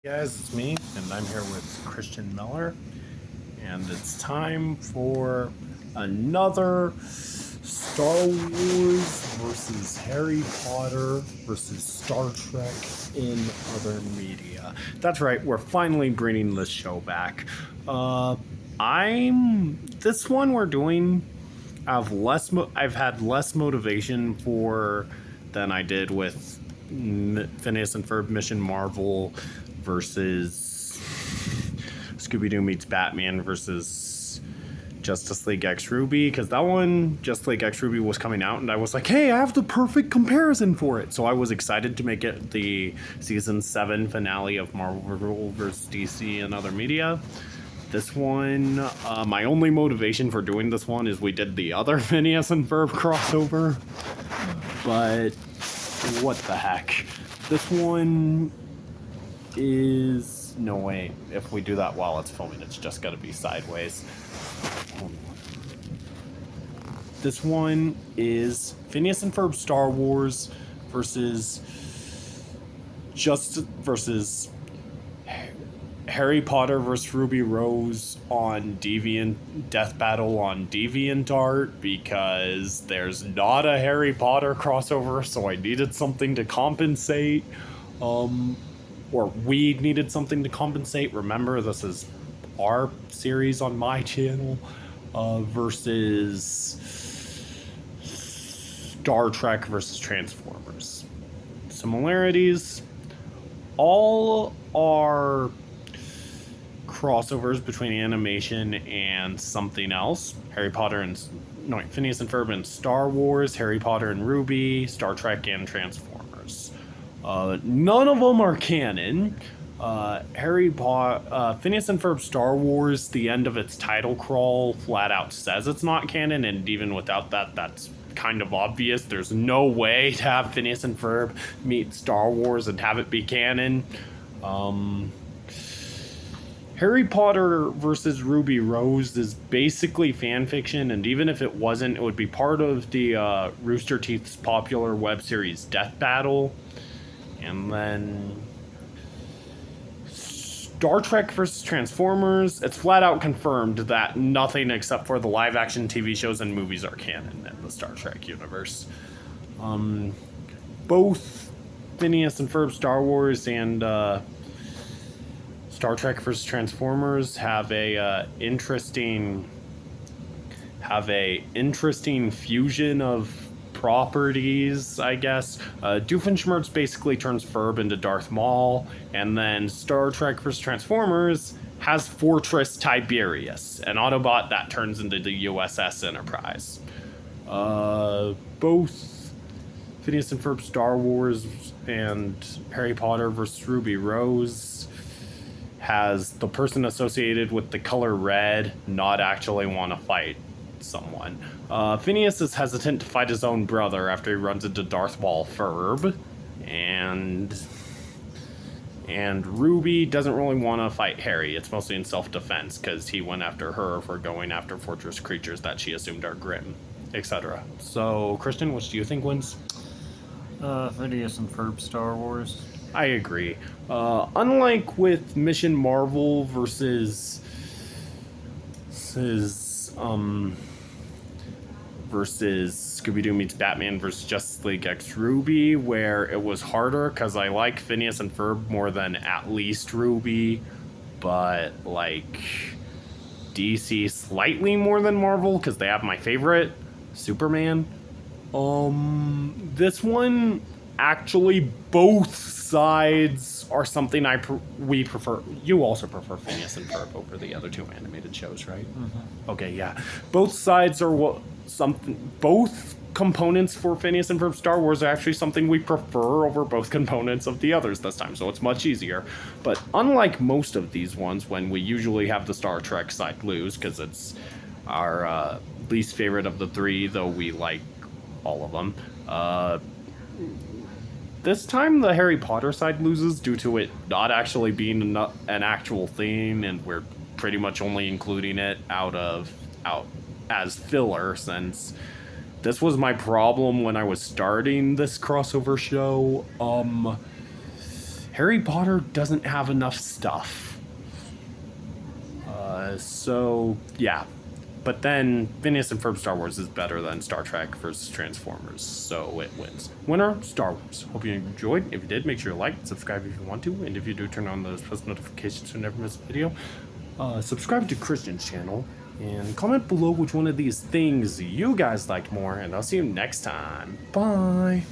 Guys, it's me, and I'm here with Christian Miller, and it's time for another Star Wars versus Harry Potter versus Star Trek in other media. That's right, we're finally bringing this show back. This one we're doing. I've had less motivation for than I did with Phineas and Ferb Mission Marvel versus Scooby-Doo meets Batman versus Justice League X Ruby, because that one, Justice League X Ruby, was coming out, and I was like, hey, I have the perfect comparison for it. So I was excited to make it the season 7 finale of Marvel vs. DC and other media. This one, my only motivation for doing this one is we did the other Phineas and Ferb crossover, but what the heck. This one is... no way. If we do that while it's filming, it's just gotta be sideways. This one is Phineas and Ferb Star Wars versus Harry Potter vs. Ruby Rose on Death Battle on DeviantArt, because there's not a Harry Potter crossover, so I needed something to compensate. Or we needed something to compensate. Remember, this is our series on my channel, versus Star Trek versus Transformers. Similarities: all are crossovers between animation and something else. Phineas and Ferb and Star Wars, Harry Potter and Ruby, Star Trek and Transformers. None of them are canon. Phineas and Ferb Star Wars, the end of its title crawl flat out says it's not canon, and even without that, that's kind of obvious. There's no way to have Phineas and Ferb meet Star Wars and have it be canon. Harry Potter versus Ruby Rose is basically fan fiction, and even if it wasn't, it would be part of the Rooster Teeth's popular web series Death Battle. And then Star Trek versus Transformers, it's flat out confirmed that nothing except for the live action TV shows and movies are canon in the Star Trek universe. Both Phineas and Ferb Star Wars and Star Trek vs. Transformers have a interesting fusion of properties, I guess. Doofenshmirtz basically turns Ferb into Darth Maul, and then Star Trek vs. Transformers has Fortress Tiberius, an Autobot that turns into the USS Enterprise. Both Phineas and Ferb Star Wars and Harry Potter vs. Ruby Rose has the person associated with the color red not actually want to fight someone. Phineas is hesitant to fight his own brother after he runs into Darth Maul Ferb, and Ruby doesn't really want to fight Harry. It's mostly in self-defense because he went after her for going after fortress creatures that she assumed are grim, etc. So, Christian, which do you think wins? Phineas and Ferb Star Wars. I agree. Unlike with Mission Marvel versus Scooby-Doo meets Batman versus Justice League X Ruby, where it was harder because I like Phineas and Ferb more than at least Ruby, but like DC slightly more than Marvel because they have my favorite, Superman. This one, actually, both sides are something we prefer. You also prefer Phineas and Ferb over the other two animated shows, right? Mm-hmm. Okay, yeah. Both sides are both components for Phineas and Ferb Star Wars are actually something we prefer over both components of the others this time, so it's much easier. But unlike most of these ones, when we usually have the Star Trek side lose, because it's our least favorite of the three, though we like all of them, this time the Harry Potter side loses due to it not actually being an actual thing, and we're pretty much only including it out as filler, since this was my problem when I was starting this crossover show. Harry Potter doesn't have enough stuff. So yeah, but then Phineas and Ferb Star Wars is better than Star Trek versus Transformers, so it wins. Winner, Star Wars. Hope you enjoyed. If you did, make sure you like, subscribe if you want to, and if you do, turn on those post notifications to never miss a video. Subscribe to Christian's channel, and comment below which one of these things you guys liked more, and I'll see you next time. Bye!